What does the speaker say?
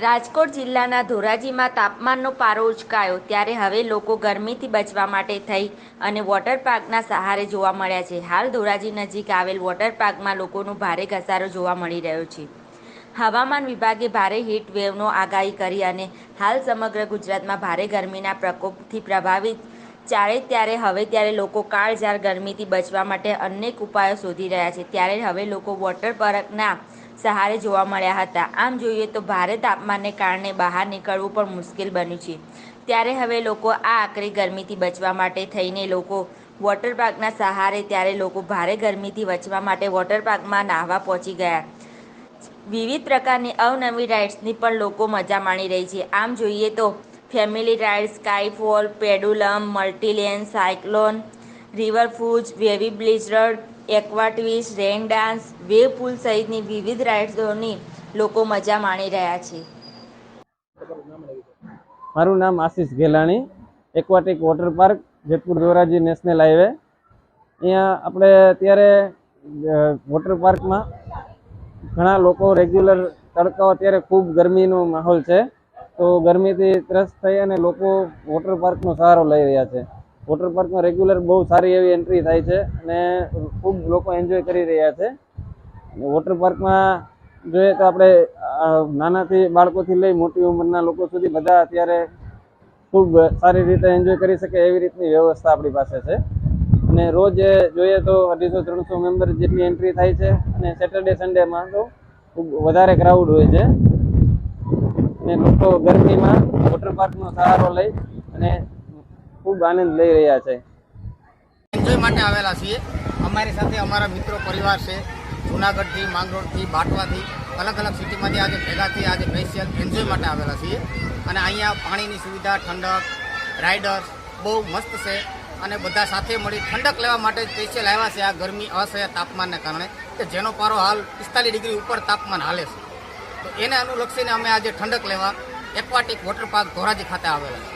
રાજકોટ જિલ્લાના ધોરાજીમાં તાપમાનનો પારો ઉચકાયો ત્યારે હવે લોકો ગરમીથી બચવા માટે થઈ અને વોટર પાર્કના સહારે જોવા મળ્યા છે. હાલ ધોરાજી નજીક આવેલ વોટર પાર્કમાં લોકોનો ભારે ઘસારો જોવા મળી રહ્યો છે. હવામાન વિભાગે ભારે હીટ વેવનો આગાહી કરી અને હાલ સમગ્ર ગુજરાતમાં ભારે ગરમીના પ્રકોપથી પ્રભાવિત ત્યારે હવે લોકો કાળઝાળ ગરમીથી બચવા માટે અનેક ઉપાયો શોધી રહ્યા છે. ત્યારે હવે લોકો વોટર પાર્કના સહારે જોવા મળ્યા હતા. આમ જોઈએ તો ભારે તાપમાનને કારણે બહાર નીકળવું પણ મુશ્કેલ બન્યું છે. ત્યારે હવે લોકો આ આકરી ગરમીથી બચવા માટે થઈને લોકો વોટર પાર્કના સહારે ત્યારે લોકો ભારે ગરમીથી બચવા માટે વોટર પાર્કમાં નાહવા પહોંચી ગયા. વિવિધ પ્રકારની અવનવી રાઇડ્સની પણ લોકો મજા માણી રહી છે. આમ જોઈએ તો family ride, skyfall, pendulum, multilane, cyclone, river ફૂઝ, wavy blizzard, aqua twist, rain dance, wave pool સહિતની વિવિધ રાઇડ્સોની લોકો મજા માણી રહ્યા છે. મારું નામ Ashish Gelani, aquatic water park, Jetpur Dhoraji national highway. અહીંયા આપણે અત્યારે વોટર પાર્કમાં ઘણા લોકો રેગ્યુલર તડકાઓ અત્યારે ખૂબ ગરમીનો માહોલ છે, તો ગરમીથી ત્રસ્ત થઈ અને લોકો વોટર પાર્કનો સહારો લઈ રહ્યા છે. વોટર પાર્કમાં રેગ્યુલર બહુ સારી એવી એન્ટ્રી થાય છે અને ખૂબ લોકો એન્જોય કરી રહ્યા છે. વોટર પાર્કમાં જોઈએ તો આપણે નાનાથી બાળકોથી લઈ મોટી ઉંમરના લોકો સુધી બધા અત્યારે ખૂબ સારી રીતે એન્જોય કરી શકે એવી રીતની વ્યવસ્થા આપણી પાસે છે. અને રોજ જોઈએ તો 250-300 મેમ્બર જેટલી એન્ટ્રી થાય છે અને સેટરડે સન્ડેમાં તો ખૂબ વધારે ક્રાઉડ હોય છે. અને લોકો ગરમીમાં વોટર પાર્કનો સહારો લઈ અને ખૂબ આનંદ લઈ રહ્યા છે. એન્જોય માટે આવેલા છીએ. અમારી સાથે અમારા મિત્રો પરિવાર છે. જૂનાગઢથી, માંગરોળથી, બાટવાથી, અલગ અલગ સિટીમાંથી આજે ભેગાથી આજે સ્પેશિયલ એન્જોય માટે આવેલા છીએ. અને અહીંયા પાણીની સુવિધા, ઠંડક, રાઇડર્સ બહુ મસ્ત છે અને બધા સાથે મળી ઠંડક લેવા માટે સ્પેશિયલ આવ્યા છે. આ ગરમી અસહ્ય તાપમાનને કારણે કે જેનો પારો હાલ 45 ડિગ્રી ઉપર તાપમાન હાલે છે, તો એને અનુલક્ષીને અમે આજે ઠંડક લેવા એક્વાટિક વોટર પાર્ક ધોરાજી ખાતે આવેલા છે.